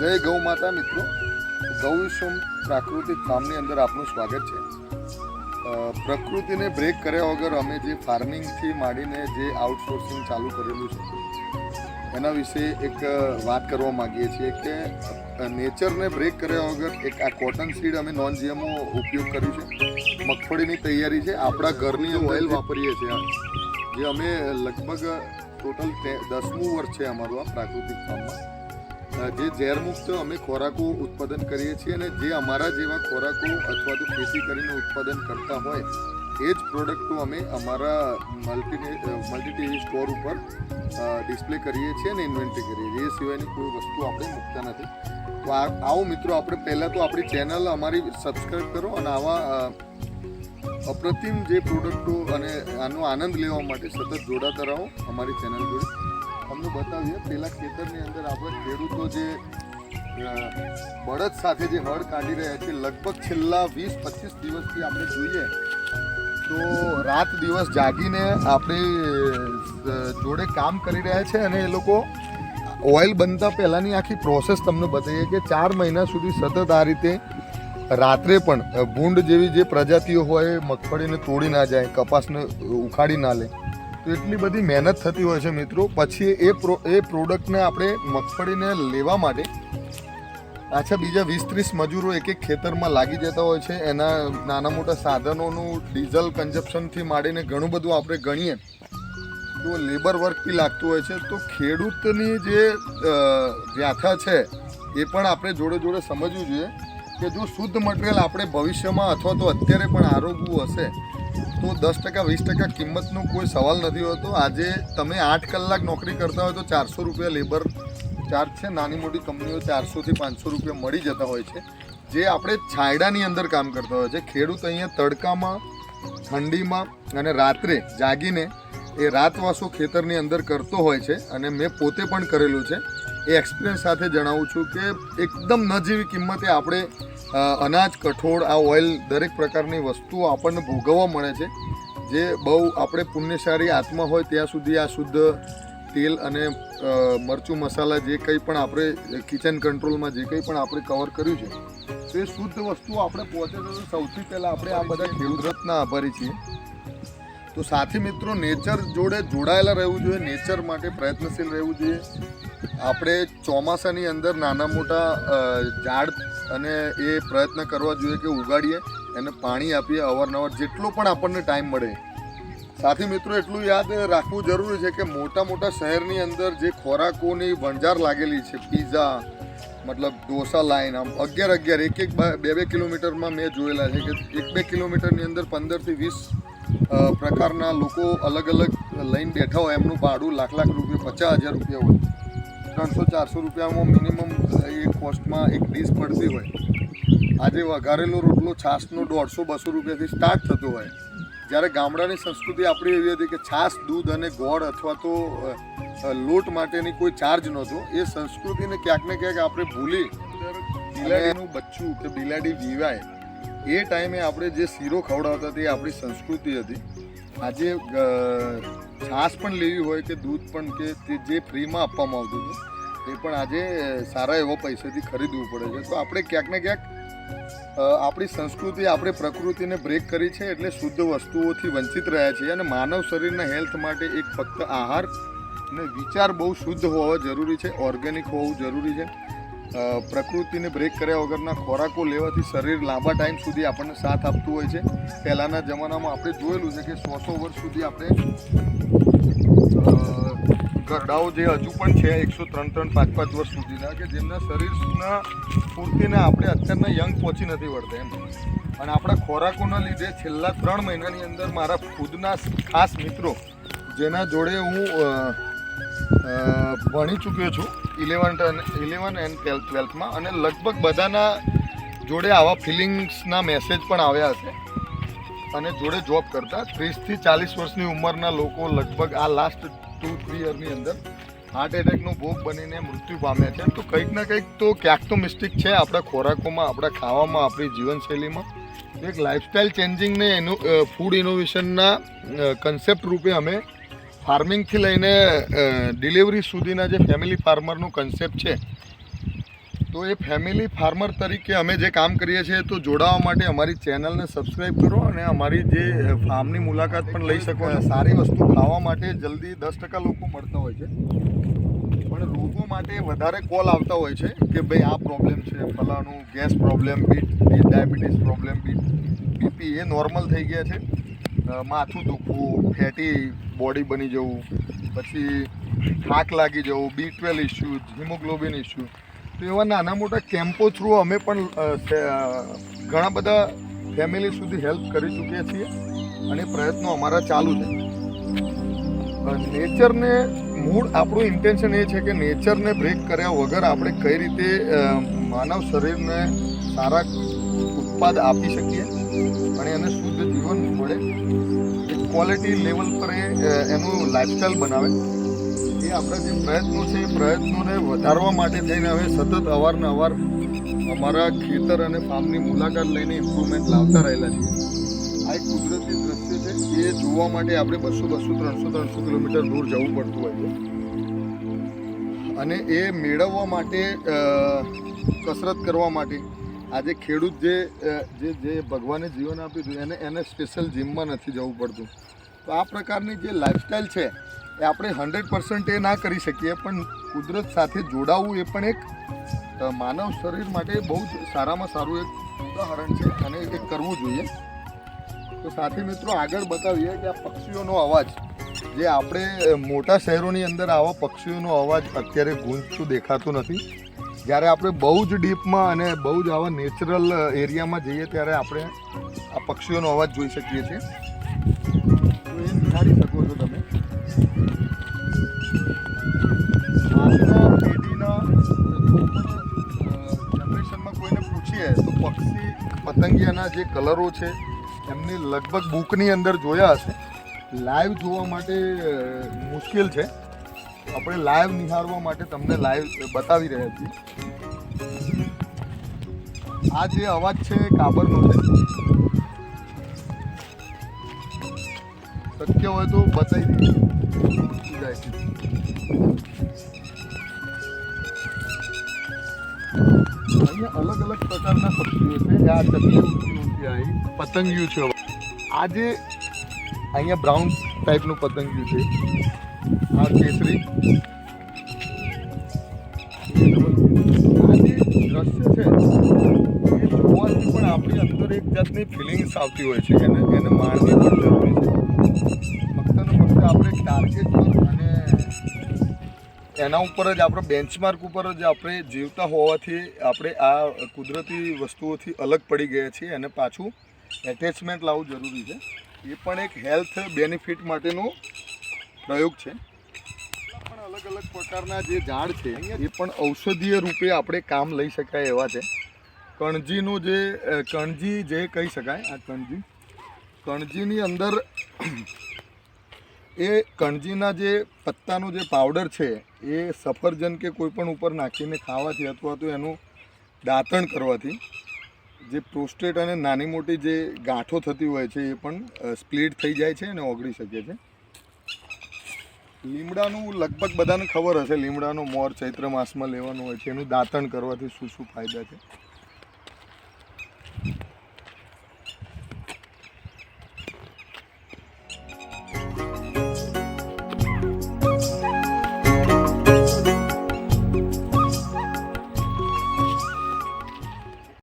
જય ગૌ માતા મિત્રો, ગૌવિશ્વમ પ્રાકૃતિક ફાર્મની અંદર આપનું સ્વાગત છે. પ્રકૃતિને બ્રેક કર્યા વગર અમે જે ફાર્મિંગથી માંડીને જે આઉટસોર્સિંગ ચાલુ કરેલું છે એના વિશે એક વાત કરવા માગીએ છીએ કે નેચરને બ્રેક કર્યા વગર એક આ કોટન સીડ અમે નોન જીએમઓ ઉપયોગ કર્યું છે. મગફળીની તૈયારી છે, આપણા ઘરની ઓઇલ વાપરીએ છીએ જે અમે લગભગ ટોટલ 10મું વર્ષ છે અમારું આ પ્રાકૃતિક ફાર્મમાં. જે ઝેરમુક્ત અમે ખોરાકો ઉત્પાદન કરીએ છીએ અને જે અમારા જેવા ખોરાકો અથવા તો ખેતી કરીને ઉત્પાદન કરતા હોય એ જ પ્રોડક્ટો અમે અમારા મલ્ટી સ્ટોર ઉપર ડિસ્પ્લે કરીએ છીએ અને ઇન્વેન્ટરી કરીએ છીએ. એ સિવાયની કોઈ વસ્તુ આપણે મૂકતા નથી. તો આવો મિત્રો, આપણે પહેલાં તો આપણી ચેનલ અમારી સબસ્ક્રાઈબ કરો અને આવા અપ્રતિમ જે પ્રોડક્ટો અને આનો આનંદ લેવા માટે સતત જોડાતા રહો અમારી ચેનલ જોડે. તમને બતાવીએ, પહેલાં ખેતરની અંદર આપણે ખેડૂતો જે બળદ સાથે જે હળ કાઢી રહ્યા છે, લગભગ છેલ્લા 20-25 દિવસથી આપણે જોઈએ તો રાત દિવસ જાગીને આપણે જોડે કામ કરી રહ્યા છે. અને એ લોકો ઓઇલ બનતા પહેલાંની આખી પ્રોસેસ તમને બતાવીએ કે 4 મહિના સુધી સતત આ રીતે રાત્રે પણ ભૂંડ જેવી જે પ્રજાતિઓ હોય મગફળીને તોડી ના જાય, કપાસને ઉખાડી ના લે, તો એટલી બધી મહેનત થતી હોય છે મિત્રો. પછી એ પ્રોડક્ટને આપણે મગફળીને લેવા માટે પાછા બીજા 20-30 મજૂરો એક ખેતરમાં લાગી જતા હોય છે. એના નાના મોટા સાધનોનું ડીઝલ કન્ઝપ્શનથી માંડીને ઘણું બધું આપણે ગણીએ તો લેબર વર્ક બી લાગતું હોય છે. તો ખેડૂતની જે વ્યાથા છે એ પણ આપણે જોડે જોડે સમજવું જોઈએ કે જો શુદ્ધ મટીરિયલ આપણે ભવિષ્યમાં અથવા તો અત્યારે પણ આરોગવું હશે તો 10%-20% કિંમતનો કોઈ સવાલ નથી હોતો. આજે તમે 8 કલાક નોકરી કરતા હોય તો 400 રૂપિયા લેબર ચાર્જ છે. નાની મોટી કંપનીઓ 400થી 500 રૂપિયા મળી જતા હોય છે, જે આપણે છાંયડાની અંદર કામ કરતા હોય છે. ખેડૂત અહીંયા તડકામાં, ઠંડીમાં અને રાત્રે જાગીને એ રાતવાસો ખેતરની અંદર કરતો હોય છે. અને મેં પોતે પણ કરેલું છે. એ એક્સપિરિયન્સ સાથે જણાવું છું કે એકદમ નજીવી કિંમતે આપણે અનાજ, કઠોળ, આ ઓઇલ દરેક પ્રકારની વસ્તુઓ આપણને ભોગવવા મળે છે. જે બહુ આપણે પુણ્યશાળી આત્મા હોય ત્યાં સુધી આ શુદ્ધ તેલ અને મરચું મસાલા જે કંઈ પણ આપણે કિચન કંટ્રોલમાં જે કંઈ પણ આપણે કવર કર્યું છે તો એ શુદ્ધ વસ્તુઓ આપણે પહોંચે તો સૌથી પહેલાં આપણે આ બધા ખેડૂતના આભારી છીએ. તો સાથી મિત્રો, નેચર જોડે જોડાયેલા રહેવું જોઈએ, નેચર માટે પ્રયત્નશીલ રહેવું જોઈએ. આપણે ચોમાસાની અંદર નાના મોટા ઝાડ અને એ પ્રયત્ન કરવા જોઈએ કે ઉગાડીએ, એને પાણી આપીએ અવારનવાર જેટલો પણ આપણને ટાઈમ મળે. સાથી મિત્રો, એટલું યાદ રાખવું જરૂરી છે કે મોટા મોટા શહેરની અંદર જે ખોરાકોની વણઝાર લાગેલી છે, પીઝા મતલબ ઢોસા લાઈન આમ 11-11, 1-2 કિલોમીટરમાં મેં જોયેલા છે કે 1-2 કિલોમીટરની અંદર 15થી 20 પ્રકારના લોકો અલગ અલગ લઈને બેઠા હોય. એમનું ભાડું લાખ રૂપિયા, 50,000 રૂપિયા હોય. 300-400 રૂપિયામાં મિનિમમ એ કોસ્ટમાં એક ડીશ પડતી હોય. આજે વઘારેલો રોટલો છાશનો 150-200 રૂપિયાથી સ્ટાર્ટ થતો હોય. જ્યારે ગામડાની સંસ્કૃતિ આપણી એવી હતી કે છાશ, દૂધ અને ગોળ અથવા તો લોટ માટેની કોઈ ચાર્જ નહોતો. એ સંસ્કૃતિને ક્યાંક ને ક્યાંક આપણે ભૂલી બિલાડીનું બચ્ચું કે બિલાડી વીવાય એ ટાઈમે આપણે જે શીરો ખવડાવતા તે આપણી સંસ્કૃતિ હતી. આજે છાશ પણ લેવી હોય કે દૂધ પણ કે તે જે ફ્રીમાં આપવામાં આવતું હતું એ પણ આજે સારા એવા પૈસાથી ખરીદવું પડે છે. તો આપણે ક્યાંક ને ક્યાંક આપણી સંસ્કૃતિ, આપણે પ્રકૃતિને બ્રેક કરી છે એટલે શુદ્ધ વસ્તુઓથી વંચિત રહ્યા છીએ. અને માનવ શરીરના હેલ્થ માટે એક ફક્ત આહાર અને વિચાર બહુ શુદ્ધ હોવા જરૂરી છે, ઓર્ગેનિક હોવું જરૂરી છે. પ્રકૃતિને બ્રેક કર્યા વગરના ખોરાકો લેવાથી શરીર લાંબા ટાઈમ સુધી આપણને સાથ આપતું હોય છે. પહેલાંના જમાનામાં આપણે જોયેલું છે કે 100 વર્ષ સુધી આપણે ગરડાઓ જે હજુ પણ છે 103-5 વર્ષ સુધીના કે જેમના શરીરના પૂર્તિને આપણે અત્યારના યંગ પહોંચી નથી વળતા એમ. અને આપણા ખોરાકોના લીધે છેલ્લા 3 મહિનાની અંદર મારા ખુદના ખાસ મિત્રો જેના જોડે હું ભણી ચૂક્યો છું 11 એન્ડ 12માં, અને લગભગ બધાના જોડે આવા ફિલિંગ્સના મેસેજ પણ આવ્યા હશે. અને જોડે જોબ કરતા 30થી 40 વર્ષની ઉંમરના લોકો લગભગ આ લાસ્ટ 2-3 યરની અંદર હાર્ટ એટેકનો ભોગ બનીને મૃત્યુ પામ્યા છે. તો કંઈક ને કંઈક તો ક્યાંક તો મિસ્ટેક છે આપણા ખોરાકોમાં, આપણા ખાવામાં, આપણી જીવનશૈલીમાં. એક લાઇફસ્ટાઇલ ચેન્જિંગને ફૂડ ઇનોવેશનના કન્સેપ્ટ રૂપે અમે ફાર્મિંગથી લઈને ડિલિવરી સુધીના જે ફેમિલી ફાર્મરનો કન્સેપ્ટ છે તો એ ફેમિલી ફાર્મર તરીકે અમે જે કામ કરીએ છીએ તો જોડાવા માટે અમારી ચેનલને સબસ્ક્રાઈબ કરો અને અમારી જે ફાર્મની મુલાકાત પણ લઈ શકો. અને સારી વસ્તુ ખાવા માટે જલ્દી 10% લોકો મળતા હોય છે, પણ રોગો માટે વધારે કોલ આવતા હોય છે કે ભાઈ આ પ્રોબ્લેમ છે, ફલાણું gas problem, diabetes problem, BP એ નોર્મલ થઈ ગયા છે, માથું દુખવું, ફેટી બોડી બની જવું, પછી થાક લાગી જવું, B12 ઇસ્યુ, હિમોગ્લોબિન ઇસ્યુ. તો એવા નાના મોટા કેમ્પો થ્રુ અમે પણ ઘણા બધા ફેમિલી સુધી હેલ્પ કરી ચૂક્યા છીએ અને પ્રયત્નો અમારા ચાલુ છે. નેચરને મૂળ આપણું ઇન્ટેન્શન એ છે કે નેચરને બ્રેક કર્યા વગર આપણે કઈ રીતે માનવ શરીરને સારા ઉત્પાદ આપી શકીએ અને એને શુદ્ધ જીવન મળે, એક ક્વોલિટી લેવલ પર એનું લાઈફસ્ટાઈલ બનાવે. એ આપણા જે પ્રયત્નો છે એ પ્રયત્નોને વધારવા માટે થઈને હવે સતત અવારનવાર અમારા ખેતર અને ફાર્મની મુલાકાત લઈને ઇમ્પ્રુવમેન્ટ લાવતા રહેલા છીએ. આ એક કુદરતી દ્રશ્ય છે, એ જોવા માટે આપણે 200-300 કિલોમીટર દૂર જવું પડતું હોય છે અને એ મેળવવા માટે કસરત કરવા માટે આજે ખેડૂત જે ભગવાને જીવન આપ્યું હતું એને સ્પેશિયલ જીમમાં નથી જવું પડતું. તો આ પ્રકારની જે લાઈફસ્ટાઈલ છે એ આપણે 100% એ ના કરી શકીએ, પણ કુદરત સાથે જોડાવું એ પણ એક માનવ શરીર માટે બહુ જ સારામાં સારું એક ઉદાહરણ છે અને એ કરવું જોઈએ. તો સાથી મિત્રો આગળ બતાવીએ કે આ પક્ષીઓનો અવાજ, જે આપણે મોટા શહેરોની અંદર આવા પક્ષીઓનો અવાજ અત્યારે ગૂંજતું દેખાતું નથી. જ્યારે આપણે બહુ જ ડીપમાં અને બહુ જ આવા નેચરલ એરિયામાં જઈએ ત્યારે આપણે આ પક્ષીઓનો અવાજ જોઈ શકીએ છીએ. તો એ નિહાળી શકો છો તમે. આજના પેઢીના જનરેશનમાં કોઈને પૂછીએ તો પક્ષી પતંગિયાના જે કલરો છે એમની લગભગ બુકની અંદર જોયા હશે. લાઈવ જોવા માટે મુશ્કેલ છે, આપણે લાઈવ નિહાળવા માટે તમને લાઈવ બતાવી રહ્યા છીએ. આ જે અવાજ છે કાબરનો છે, શક્ય હોય તો બતાવી દઈએ. અહીંયા અલગ અલગ પ્રકારના પક્ષીઓ છે. આ ચકલી ઊંચી આવી, પતંગિયું છે. આ જે અહીંયા બ્રાઉન ટાઈપનું પતંગિયું છે, આ કેસરી. આ જે દ્રશ્ય છે એ જોવાથી પણ આપણી અંદર એક જાતની ફિલિંગ્સ આવતી હોય છે, એને માણવી પણ જરૂરી છે. ફક્ત ને ફક્ત આપણે ટાર્ગેટ પર અને એના ઉપર જ આપણે બેન્ચમાર્ક ઉપર જ આપણે જીવતા હોવાથી આપણે આ કુદરતી વસ્તુઓથી અલગ પડી ગયા છીએ અને પાછું એટેચમેન્ટ લાવવું જરૂરી છે. એ પણ એક હેલ્થ બેનિફિટ માટેનો પ્રયોગ છે. પણ અલગ અલગ પ્રકારના જે ઝાડ છે એ પણ ઔષધીય રૂપે આપણે કામ લઈ શકાય એવા છે. કણજીનું કણજી જે કહી શકાય, આ કણજીની અંદર એ કણજીના જે પત્તાનો જે પાવડર છે એ સફરજન કે કોઈ પણ ઉપર નાખીને ખાવાથી અથવા તો એનું દાંતણ કરવાથી જે પ્રોસ્ટેટ અને નાની મોટી જે ગાંઠો થતી હોય છે એ પણ સ્પ્લિટ થઈ જાય છે અને ઓગળી શકે છે. લીમડાનું લગભગ બધાને ખબર હશે, લીમડાનો મોર ચૈત્ર માસમાં લેવાનું હોય છે, એનું દાંતણ કરવાથી શું શું ફાયદા છે.